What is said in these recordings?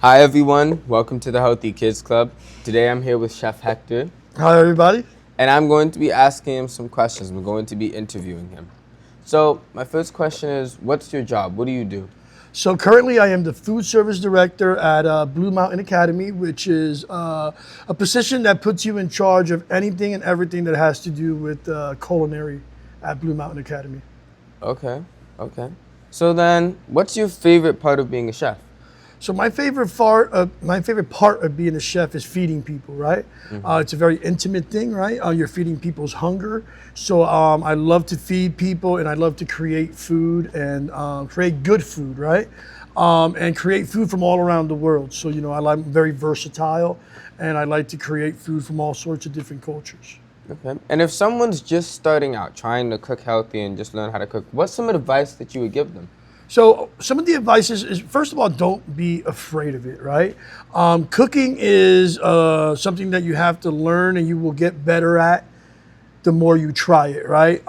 Hi everyone, welcome to the Healthy Kids Club. Today I'm here with Chef Hector, Hi, everybody. and I'm going to be asking him some questions. We're going to be interviewing him. So my first question is, what's your job? What do you do? So currently, I am the food service director at Blue Mountain Academy, which is a position that puts you in charge of anything and everything that has to do with culinary at Blue Mountain Academy. Okay, okay. So then, what's your favorite part of being a chef? So my favorite part of being a chef is feeding people, right? It's a very intimate thing, right? You're feeding people's hunger. So I love to feed people, and I love to create food and create good food, right? And create food from all around the world. So I'm very versatile, and I like to create food from all sorts of different cultures. Okay. And if someone's just starting out, trying to cook healthy and just learn how to cook, what's some advice that you would give them? So some of the advice is first of all, don't be afraid of it, right? Cooking is something that you have to learn and you will get better at the more you try it, right?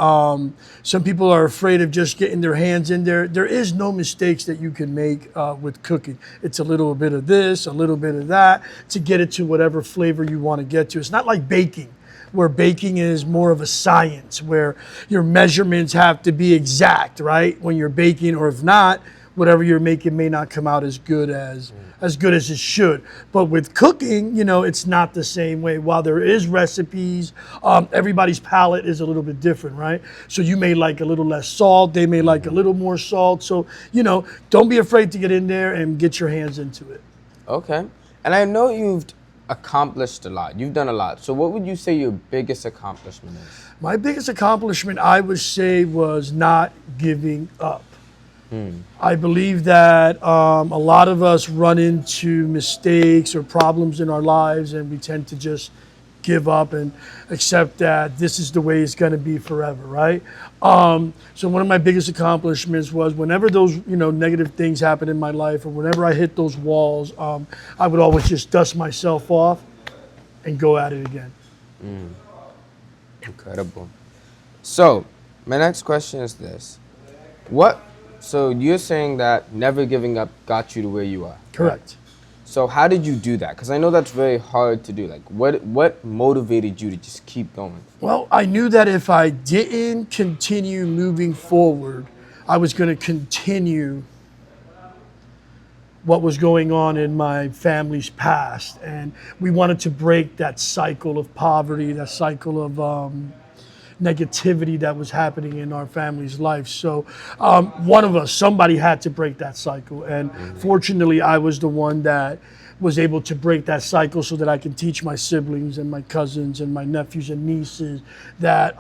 Some people are afraid of just getting their hands in there. There is no mistakes that you can make with cooking. It's a little bit of this, a little bit of that to get it to whatever flavor you want to get to. It's not like baking, where baking is more of a science, where your measurements have to be exact, right? When you're baking, or if not, whatever you're making may not come out as good as it should. But with cooking, it's not the same way. While there is recipes, everybody's palate is a little bit different, right? So you may like a little less salt, they may like a little more salt. So, don't be afraid to get in there and get your hands into it. Okay. And I know you've accomplished a lot. You've done a lot. So what would you say your biggest accomplishment is? My biggest accomplishment, I would say, was not giving up. I believe that a lot of us run into mistakes or problems in our lives, and we tend to just give up and accept that this is the way it's going to be forever, right? So one of my biggest accomplishments was whenever those negative things happen in my life, or whenever I hit those walls, I would always just dust myself off and go at it again. Incredible. So, my next question is this. What, so you're saying that never giving up got you to where you are, right? Correct. So how did you do that? Because I know that's very hard to do. Like, what motivated you to just keep going? Well, I knew that if I didn't continue moving forward, I was going to continue what was going on in my family's past. And we wanted to break that cycle of poverty, that cycle of negativity that was happening in our family's life. So somebody had to break that cycle. And fortunately, I was the one that was able to break that cycle so that I can teach my siblings and my cousins and my nephews and nieces that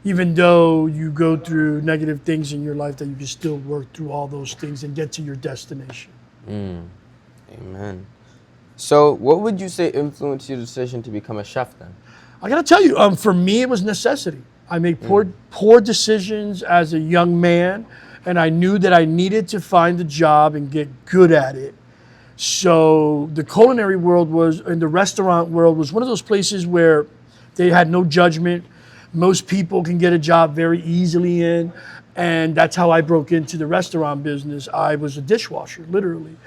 even though you go through negative things in your life, that you can still work through all those things and get to your destination. Amen. So what would you say influenced your decision to become a chef then? I gotta tell you, for me, it was necessity. I made poor decisions as a young man, and I knew that I needed to find a job and get good at it. So the culinary world and the restaurant world was one of those places where they had no judgment. Most people can get a job very easily in, and that's how I broke into the restaurant business. I was a dishwasher, literally.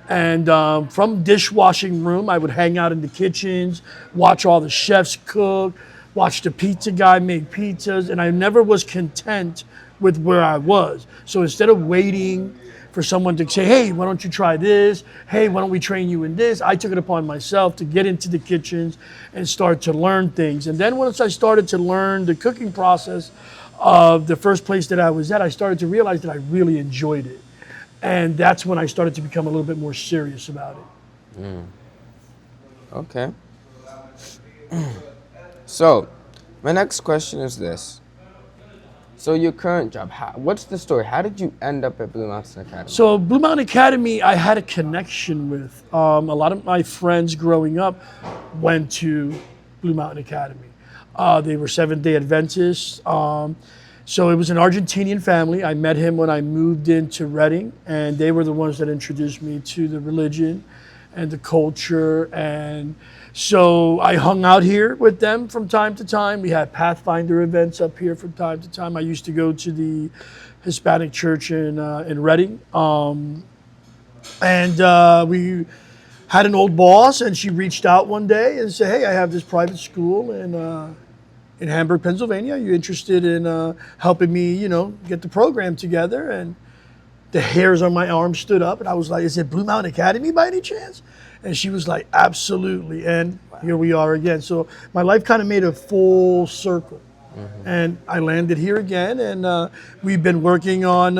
And from dishwashing room, I would hang out in the kitchens, watch all the chefs cook, watch the pizza guy make pizzas, and I never was content with where I was. So instead of waiting for someone to say, hey, why don't you try this? Hey, why don't we train you in this? I took it upon myself to get into the kitchens and start to learn things. And then once I started to learn the cooking process of the first place that I was at, I started to realize that I really enjoyed it. And that's when I started to become a little bit more serious about it. Okay. So, my next question is this. So your current job, what's the story? How did you end up at Blue Mountain Academy? So Blue Mountain Academy, I had a connection with. A lot of my friends growing up went to Blue Mountain Academy. They were Seventh-day Adventists. So it was an Argentinian family. I met him when I moved into Reading, and they were the ones that introduced me to the religion and the culture. And so I hung out here with them from time to time. We had Pathfinder events up here from time to time. I used to go to the Hispanic church in Reading. And we had an old boss, and she reached out one day and said, "Hey, I have this private school in Hamburg, Pennsylvania. Are you interested in helping me, get the program together?" And the hairs on my arm stood up, and I was like, "Is it Blue Mountain Academy by any chance?" And she was like, "Absolutely." And here we are again. So my life kind of made a full circle. And I landed here again, and we've been working on,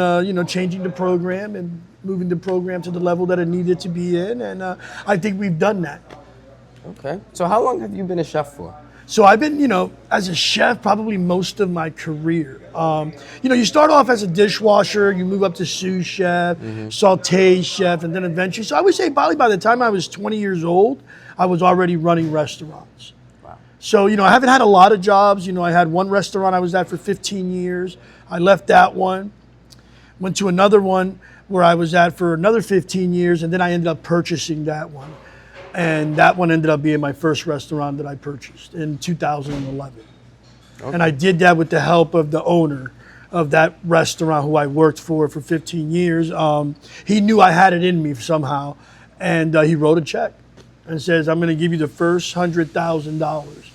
changing the program and moving the program to the level that it needed to be in, and I think we've done that. Okay. So how long have you been a chef for? So I've been, as a chef, probably most of my career. You start off as a dishwasher, you move up to sous chef, saute chef, and then eventually, so I would say probably by the time I was 20 years old, I was already running restaurants. So, I haven't had a lot of jobs. I had one restaurant I was at for 15 years. I left that one, went to another one where I was at for another 15 years, and then I ended up purchasing that one. And that one ended up being my first restaurant that I purchased in 2011. Okay. And I did that with the help of the owner of that restaurant who I worked for 15 years. He knew I had it in me somehow, and he wrote a check and says, "I'm going to give you the first $100,000.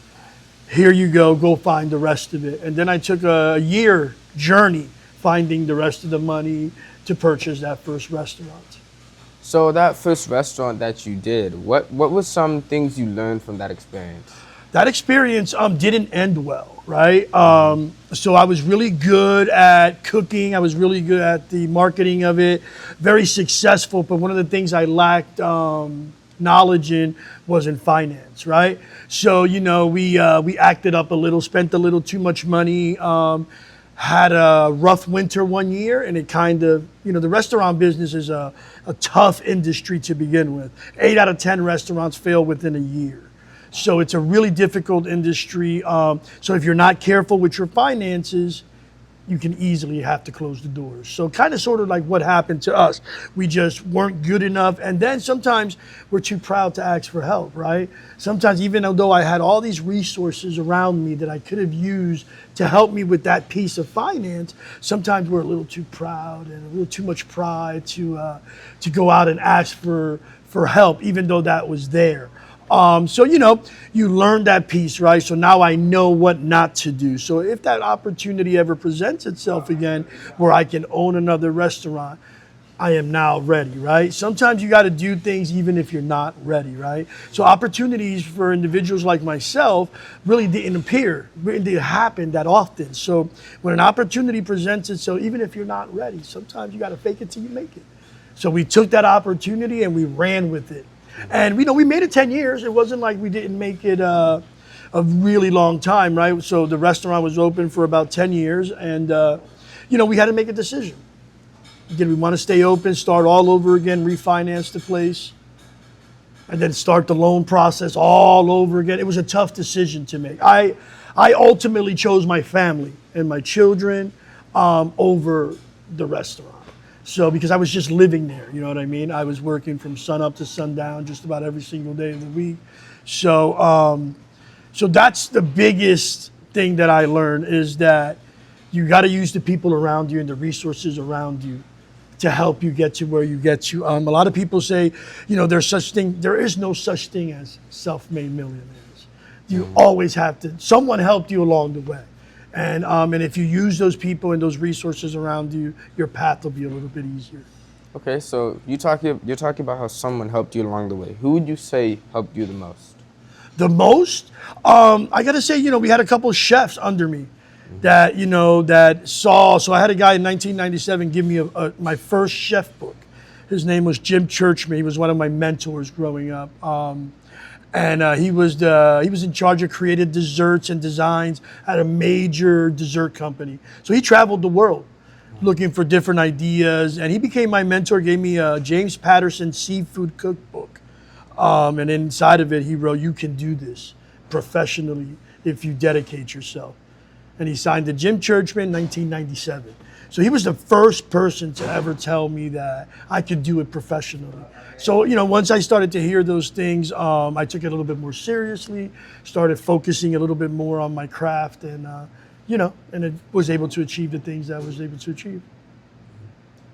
Here you go find the rest of it." And then I took a year journey finding the rest of the money to purchase that first restaurant. So that first restaurant that you did, what was some things you learned from that experience? That experience didn't end well, right? So I was really good at cooking. I was really good at the marketing of it, very successful. But one of the things I lacked knowledge in was in finance, right? So, we acted up a little, spent a little too much money, had a rough winter one year, and it kind of, the restaurant business is a tough industry to begin with. 8 out of 10 restaurants fail within a year. So it's a really difficult industry. So if you're not careful with your finances, you can easily have to close the doors. So kind of sort of like what happened to us. We just weren't good enough. And then sometimes we're too proud to ask for help, right? Sometimes even though I had all these resources around me that I could have used to help me with that piece of finance, sometimes we're a little too proud and a little too much pride to go out and ask for help, even though that was there. So, you learn that piece, right? So now I know what not to do. So if that opportunity ever presents itself again where I can own another restaurant, I am now ready, right? Sometimes you got to do things even if you're not ready, right? So opportunities for individuals like myself really didn't happen that often. So when an opportunity presents itself, even if you're not ready, sometimes you got to fake it till you make it. So we took that opportunity and we ran with it. And we made it 10 years. It wasn't like we didn't make it a really long time, right? So the restaurant was open for about 10 years, and we had to make a decision. Did we want to stay open, start all over again, refinance the place, and then start the loan process all over again? It was a tough decision to make. I ultimately chose my family and my children over the restaurant. So because I was just living there, you know what I mean? I was working from sun up to sundown just about every single day of the week. So so that's the biggest thing that I learned, is that you got to use the people around you and the resources around you to help you get to where you get to. A lot of people say, there is no such thing as self-made millionaires. You always have to, someone helped you along the way. And if you use those people and those resources around you, your path will be a little bit easier. Okay, so you're talking about how someone helped you along the way. Who would you say helped you the most? The most? I got to say, we had a couple of chefs under me that, that saw. So I had a guy in 1997 give me my first chef book. His name was Jim Churchman. He was one of my mentors growing up. And he was in charge of creative desserts and designs at a major dessert company. So he traveled the world looking for different ideas, and he became my mentor. Gave me a James Patterson seafood cookbook, and inside of it he wrote, "You can do this professionally if you dedicate yourself." And he signed to Jim Churchman in 1997. So he was the first person to ever tell me that I could do it professionally. So, once I started to hear those things, I took it a little bit more seriously, started focusing a little bit more on my craft, and, and it was able to achieve the things that I was able to achieve.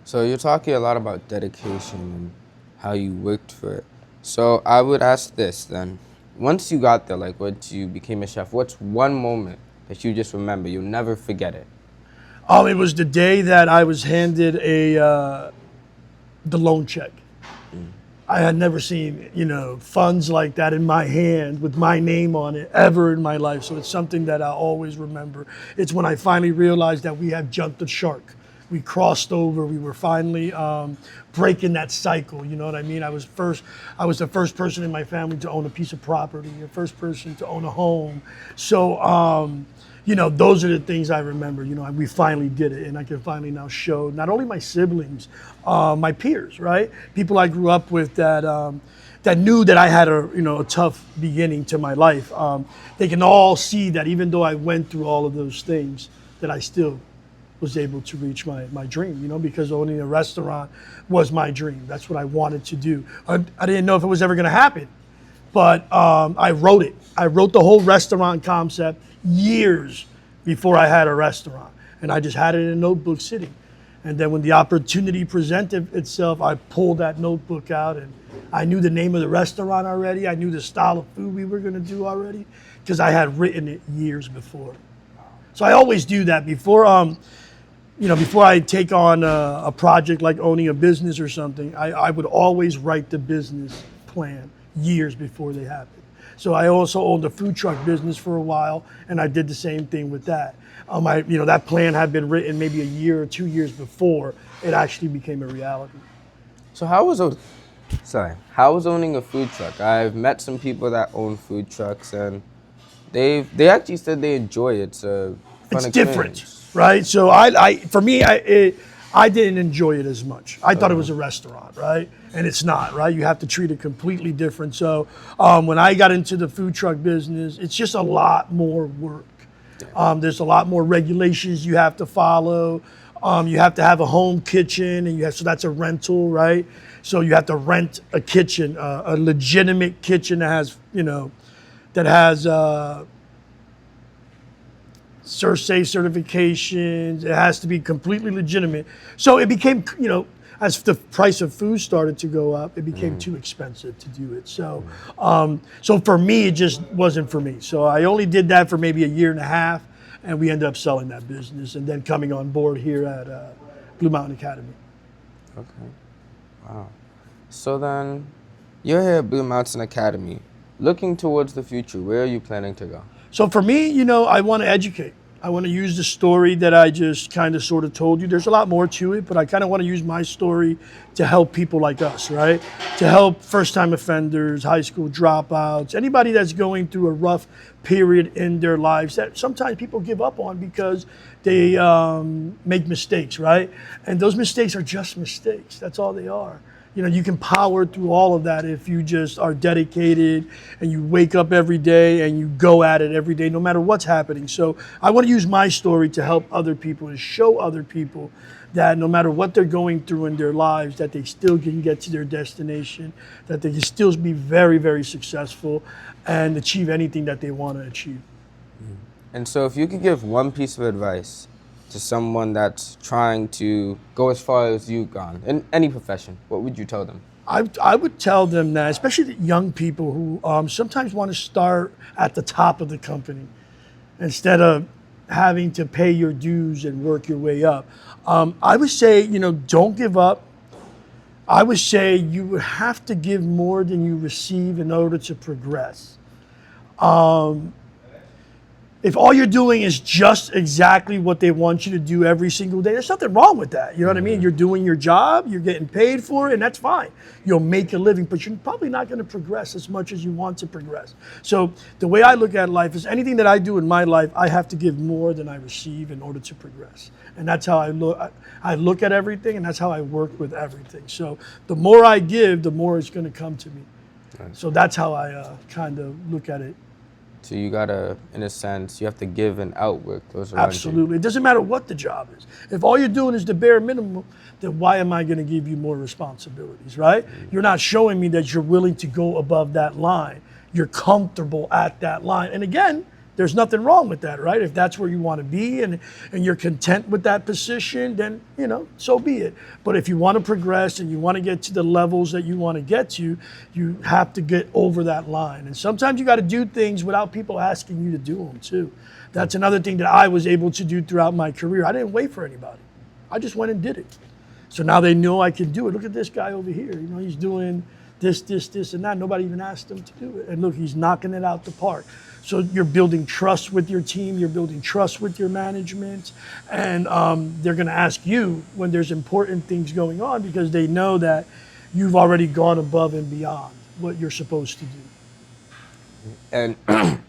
So you're talking a lot about dedication and how you worked for it. So I would ask this then. Once you got there, like once you became a chef, what's one moment that you just remember? You'll never forget it. It was the day that I was handed the loan check. I had never seen, funds like that in my hand with my name on it ever in my life. So it's something that I always remember. It's when I finally realized that we had jumped the shark. We crossed over. We were finally breaking that cycle. You know what I mean? I was the first person in my family to own a piece of property, the first person to own a home. So, those are the things I remember. We finally did it, and I can finally now show not only my siblings, my peers, right? People I grew up with that knew that I had a tough beginning to my life. They can all see that even though I went through all of those things, that I still was able to reach my dream, because owning a restaurant was my dream. That's what I wanted to do. I didn't know if it was ever going to happen, but I wrote it. I wrote the whole restaurant concept years before I had a restaurant, and I just had it in a notebook sitting. And then when the opportunity presented itself, I pulled that notebook out, and I knew the name of the restaurant already. I knew the style of food we were going to do already, because I had written it years before. So I always do that before I take on a project like owning a business or something. I would always write the business plan years before they happen. So I also owned a food truck business for a while, and I did the same thing with that. That plan had been written maybe a year or 2 years before it actually became a reality. So how was owning a food truck? I've met some people that own food trucks, and they actually said they enjoy it. It's a fun It's experience. different, right? So for me, I didn't enjoy it as much. I thought it was a restaurant, right? And it's not, right? You have to treat it completely different. So when I got into the food truck business, it's just a lot more work. There's a lot more regulations you have to follow. You have to have a home kitchen, and so that's a rental, right? So you have to rent a kitchen, a legitimate kitchen that has SurSafe certifications. It has to be completely legitimate. So it became, as the price of food started to go up, it became too expensive to do it. So, so for me, it just wasn't for me. So I only did that for maybe a year and a half, and we ended up selling that business and then coming on board here at Blue Mountain Academy. Okay. Wow. So then, you're here at Blue Mountain Academy. Looking towards the future, where are you planning to go? So for me, I want to educate. I want to use the story that I just kind of sort of told you. There's a lot more to it, but I kind of want to use my story to help people like us, right? To help first-time offenders, high school dropouts, anybody that's going through a rough period in their lives that sometimes people give up on because they make mistakes, right? And those mistakes are just mistakes. That's all they are. You can power through all of that if you just are dedicated and you wake up every day and you go at it every day, no matter what's happening. So I want to use my story to help other people, to show other people that no matter what they're going through in their lives, that they still can get to their destination, that they can still be very, very successful and achieve anything that they want to achieve. And so if you could give one piece of advice to someone that's trying to go as far as you've gone in any profession, what would you tell them? I would tell them that, especially the young people who sometimes want to start at the top of the company instead of having to pay your dues and work your way up. I would say, don't give up. I would say you would have to give more than you receive in order to progress. If all you're doing is just exactly what they want you to do every single day, there's nothing wrong with that. You know what I mean? You're doing your job, you're getting paid for it, and that's fine. You'll make a living, but you're probably not going to progress as much as you want to progress. So the way I look at life is anything that I do in my life, I have to give more than I receive in order to progress. And that's how I look at everything, and that's how I work with everything. So the more I give, the more it's going to come to me. Nice. So that's how I kind of look at it. So you gotta, in a sense, you have to give and outwork those around you. Absolutely. It doesn't matter what the job is. If all you're doing is the bare minimum, then why am I going to give you more responsibilities, right? You're not showing me that you're willing to go above that line. You're comfortable at that line. And again, there's nothing wrong with that, right? If that's where you want to be and you're content with that position, then, so be it. But if you want to progress and you want to get to the levels that you want to get to, you have to get over that line. And sometimes you got to do things without people asking you to do them too. That's another thing that I was able to do throughout my career. I didn't wait for anybody. I just went and did it. So now they know I can do it. Look at this guy over here. He's doing this, and that. Nobody even asked him to do it. And look, he's knocking it out the park. So you're building trust with your team. You're building trust with your management. And they're going to ask you when there's important things going on because they know that you've already gone above and beyond what you're supposed to do. And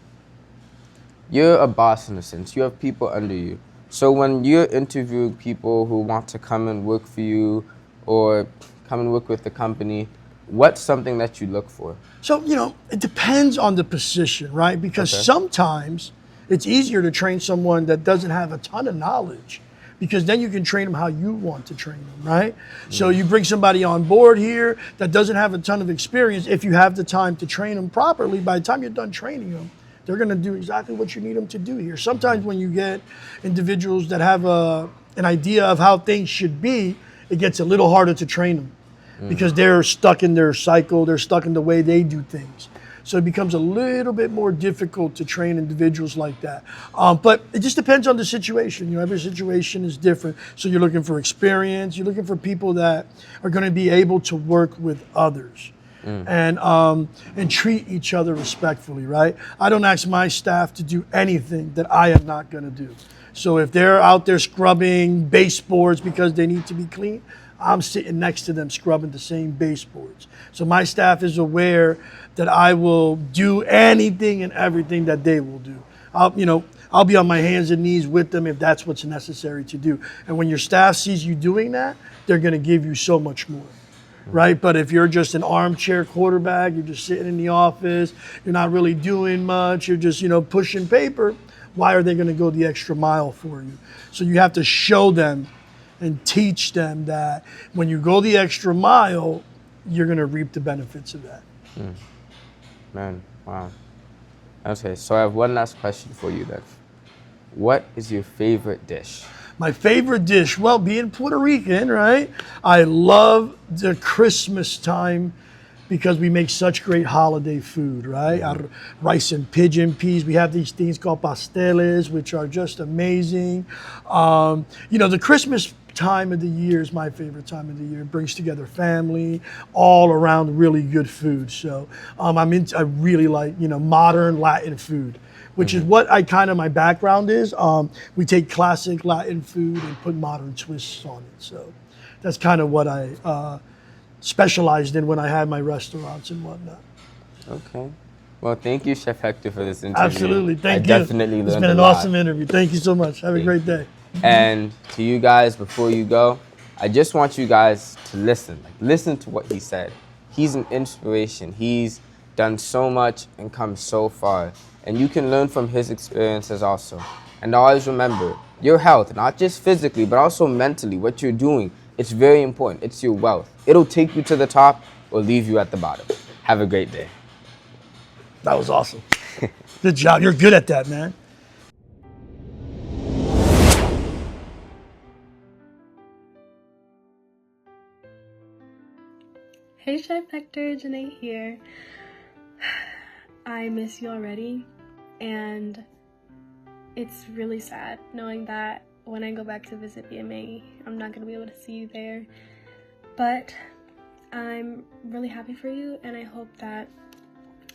you're a boss in a sense. You have people under you. So when you're interviewing people who want to come and work for you or come and work with the company, what's something that you look for? So, it depends on the position, right? Because sometimes it's easier to train someone that doesn't have a ton of knowledge because then you can train them how you want to train them, right? So you bring somebody on board here that doesn't have a ton of experience. If you have the time to train them properly, by the time you're done training them, they're going to do exactly what you need them to do here. Sometimes when you get individuals that have an idea of how things should be, it gets a little harder to train them because they're stuck in their cycle. They're stuck in the way they do things. So it becomes a little bit more difficult to train individuals like that. But it just depends on the situation. Every situation is different. So you're looking for experience. You're looking for people that are going to be able to work with others. And treat each other respectfully, right? I don't ask my staff to do anything that I am not going to do. So if they're out there scrubbing baseboards because they need to be clean, I'm sitting next to them scrubbing the same baseboards. So my staff is aware that I will do anything and everything that they will do. I'll be on my hands and knees with them if that's what's necessary to do. And when your staff sees you doing that, they're going to give you so much more. Right? But if you're just an armchair quarterback, you're just sitting in the office, you're not really doing much, you're just, pushing paper, why are they going to go the extra mile for you? So you have to show them and teach them that when you go the extra mile, you're going to reap the benefits of that. Man, wow. Okay, so I have one last question for you then. What is your favorite dish? My favorite dish, well, being Puerto Rican, right? I love the Christmas time because we make such great holiday food, right? Our rice and pigeon peas. We have these things called pasteles, which are just amazing. The Christmas time of the year is my favorite time of the year. It brings together family, all around really good food. So I really like, modern Latin food, which is what my background is. We take classic Latin food and put modern twists on it. So that's kind of what I specialized in when I had my restaurants and whatnot. Okay. Well, thank you, Chef Hector, for this interview. Absolutely. Thank you. Definitely learned a lot. It's been an awesome interview. Thank you so much. Have a great day. And to you guys, before you go, I just want you guys to listen. Listen to what he said. He's an inspiration. He's done so much and come so far. And you can learn from his experiences also. And always remember, your health, not just physically, but also mentally, what you're doing, it's very important. It's your wealth. It'll take you to the top or leave you at the bottom. Have a great day. That was awesome. Good job. You're good at that, man. Hey Chef Hector, Janae here. I miss you already, and it's really sad knowing that when I go back to visit BMA, I'm not going to be able to see you there. But I'm really happy for you, and I hope that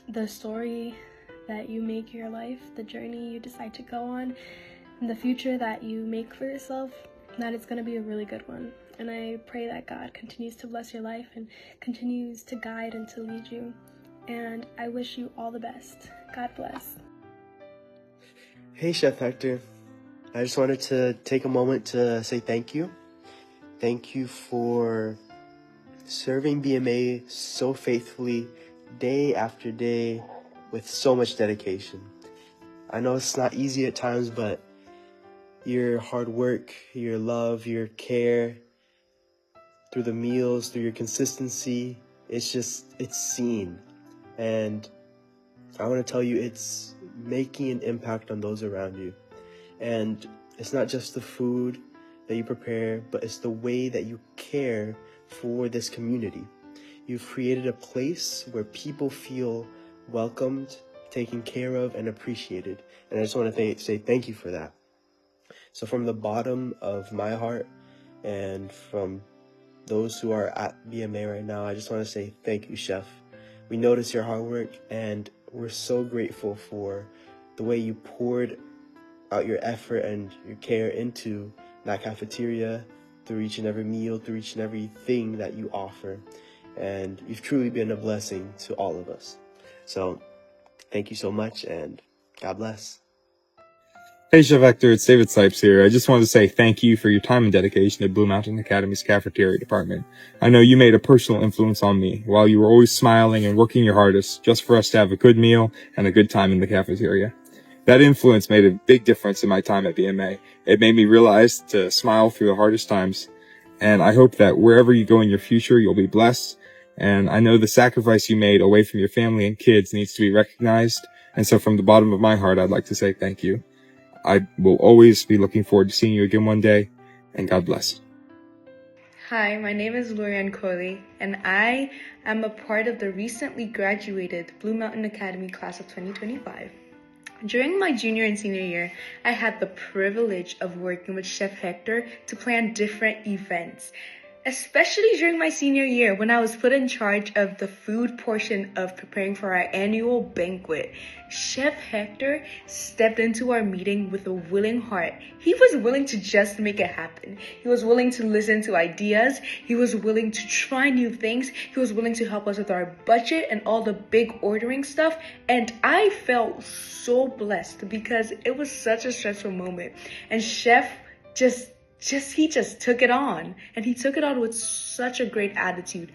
the story that you make your life, the journey you decide to go on, and the future that you make for yourself, that it's going to be a really good one. And I pray that God continues to bless your life and continues to guide and to lead you. And I wish you all the best. God bless. Hey, Chef Hector. I just wanted to take a moment to say thank you. Thank you for serving BMA so faithfully, day after day, with so much dedication. I know it's not easy at times, but your hard work, your love, your care, through the meals, through your consistency, it's seen. And I want to tell you, it's making an impact on those around you. And it's not just the food that you prepare, but it's the way that you care for this community. You've created a place where people feel welcomed, taken care of, and appreciated. And I just want to say thank you for that. So from the bottom of my heart and from those who are at BMA right now, I just want to say thank you, Chef. We notice your hard work, and we're so grateful for the way you poured out your effort and your care into that cafeteria, through each and every meal, through each and everything that you offer. And you've truly been a blessing to all of us. So thank you so much, and God bless. Hey, Chef Hector, it's David Sipes here. I just wanted to say thank you for your time and dedication to Blue Mountain Academy's cafeteria department. I know you made a personal influence on me while you were always smiling and working your hardest just for us to have a good meal and a good time in the cafeteria. That influence made a big difference in my time at BMA. It made me realize to smile through the hardest times. And I hope that wherever you go in your future, you'll be blessed. And I know the sacrifice you made away from your family and kids needs to be recognized. And so from the bottom of my heart, I'd like to say thank you. I will always be looking forward to seeing you again one day, and God bless. Hi, my name is Lorianne Corley, and I am a part of the recently graduated Blue Mountain Academy class of 2025. During my junior and senior year, I had the privilege of working with Chef Hector to plan different events, especially during my senior year when I was put in charge of the food portion of preparing for our annual banquet. Chef Hector stepped into our meeting with a willing heart. He was willing to just make it happen. He was willing to listen to ideas. He was willing to try new things. He was willing to help us with our budget and all the big ordering stuff. And I felt so blessed because it was such a stressful moment. And Chef he just took it on, and he took it on with such a great attitude,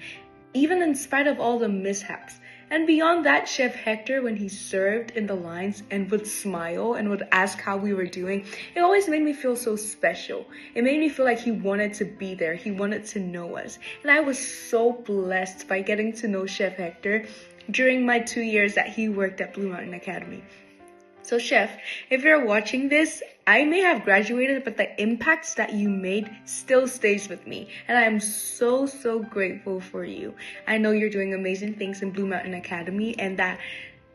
even in spite of all the mishaps. And beyond that, Chef Hector, when he served in the lines and would smile and would ask how we were doing, it always made me feel so special. It made me feel like he wanted to be there. He wanted to know us. And I was so blessed by getting to know Chef Hector during my 2 years that he worked at Blue Mountain Academy. So Chef, if you're watching this, I may have graduated, but the impacts that you made still stays with me. And I am so grateful for you. I know you're doing amazing things in Blue Mountain Academy, and that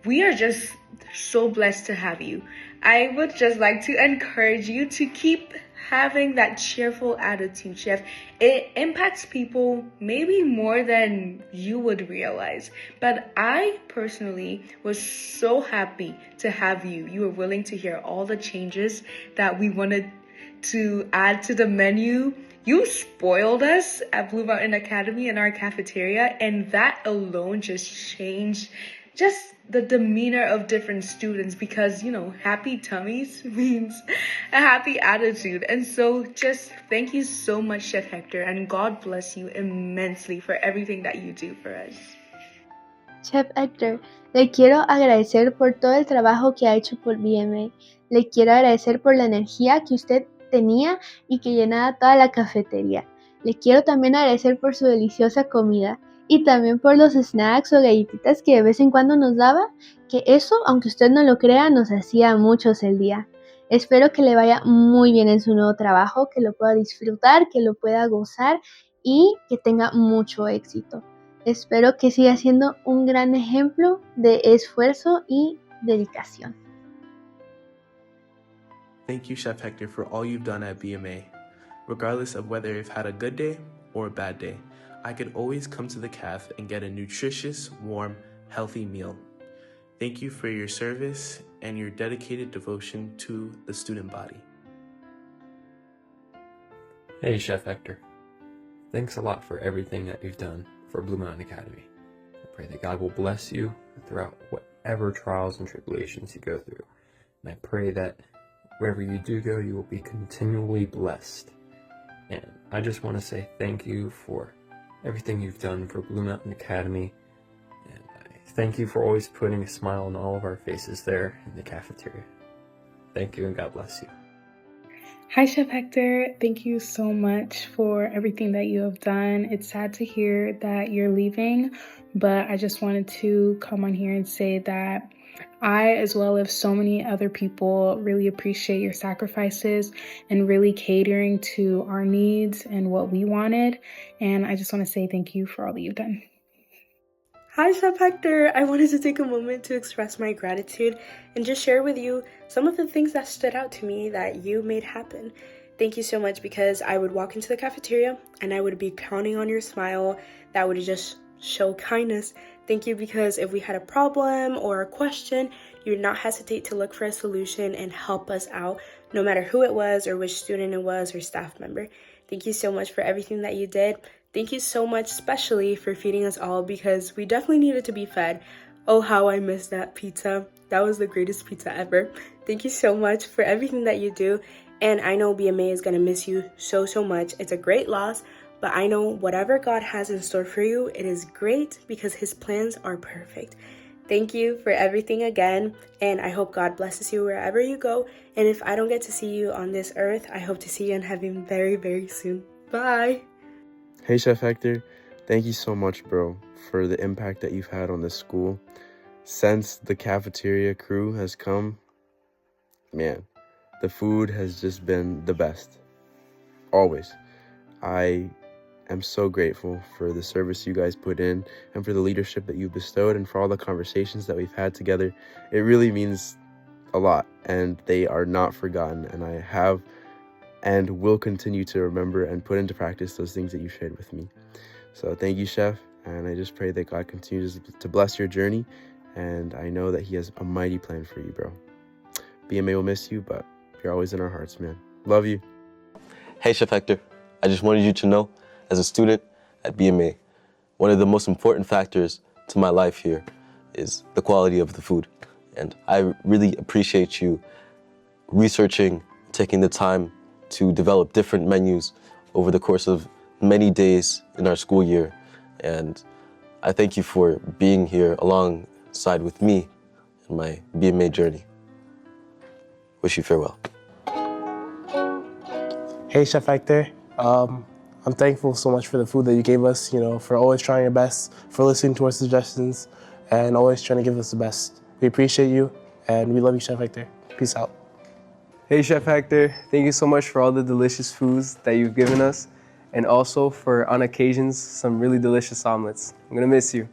we are just so blessed to have you. I would just like to encourage you to keep having that cheerful attitude, Chef. It impacts people maybe more than you would realize. But I personally was so happy to have you. You were willing to hear all the changes that we wanted to add to the menu. You spoiled us at Blue Mountain Academy in our cafeteria, and that alone just changed just the demeanor of different students, because, you know, happy tummies means a happy attitude. And so just thank you so much, Chef Hector, and God bless you immensely for everything that you do for us. Chef Hector, le quiero agradecer por todo el trabajo que ha hecho por BMA. Le quiero agradecer por la energía que usted tenía y que llenaba toda la cafetería. Le quiero también agradecer por su deliciosa comida y también por los snacks o galletitas que de vez en cuando nos daba, que eso, aunque usted no lo crea, nos hacía muchos el día. Espero que le vaya muy bien en su nuevo trabajo, que lo pueda disfrutar, que lo pueda gozar y que tenga mucho éxito. Espero que siga siendo un gran ejemplo de esfuerzo y dedicación. Thank you, Chef Hector, for all you've done at BMA. Regardless of whether you've had a good day or a bad day, I could always come to the caf and get a nutritious, warm, healthy meal. Thank you for your service and your dedicated devotion to the student body. Hey, Chef Hector. Thanks a lot for everything that you've done for Blue Mountain Academy. I pray that God will bless you throughout whatever trials and tribulations you go through. And I pray that wherever you do go, you will be continually blessed. And I just want to say thank you for everything you've done for Blue Mountain Academy. And I thank you for always putting a smile on all of our faces there in the cafeteria. Thank you, and God bless you. Hi, Chef Hector. Thank you so much for everything that you have done. It's sad to hear that you're leaving, but I just wanted to come on here and say that I, as well as so many other people, really appreciate your sacrifices and really catering to our needs and what we wanted. And I just want to say thank you for all that you've done. Hi, Chef Hector. I wanted to take a moment to express my gratitude and just share with you some of the things that stood out to me that you made happen. Thank you so much, because I would walk into the cafeteria and I would be counting on your smile that would just show kindness. Thank you, because if we had a problem or a question, you would not hesitate to look for a solution and help us out, no matter who it was or which student it was or staff member. Thank you so much for everything that you did. Thank you so much, especially for feeding us all, because we definitely needed to be fed. Oh, how I missed that pizza. That was the greatest pizza ever. Thank you so much for everything that you do. And I know BMA is going to miss you so much. It's a great loss, but I know whatever God has in store for you, it is great, because his plans are perfect. Thank you for everything again, and I hope God blesses you wherever you go. And if I don't get to see you on this earth, I hope to see you in heaven very soon. Bye. Hey, Chef Hector. Thank you so much, bro, for the impact that you've had on this school. Since the cafeteria crew has come, man, the food has just been the best. Always. I am so grateful for the service you guys put in and for the leadership that you've bestowed and for all the conversations that we've had together. It really means a lot, and they are not forgotten, and I have and will continue to remember and put into practice those things that you shared with me. So thank you, Chef, and I just pray that God continues to bless your journey, and I know that he has a mighty plan for you, bro. BMA will miss you, but you're always in our hearts, man. Love you. Hey, Chef Hector. I just wanted you to know, as a student at BMA, one of the most important factors to my life here is the quality of the food. And I really appreciate you researching, taking the time to develop different menus over the course of many days in our school year. And I thank you for being here alongside with me in my BMA journey. Wish you farewell. Hey, Chef Hector. I'm thankful so much for the food that you gave us, for always trying your best, for listening to our suggestions, and always trying to give us the best. We appreciate you, and we love you, Chef Hector. Peace out. Hey, Chef Hector. Thank you so much for all the delicious foods that you've given us, and also for, on occasions, some really delicious omelets. I'm gonna miss you.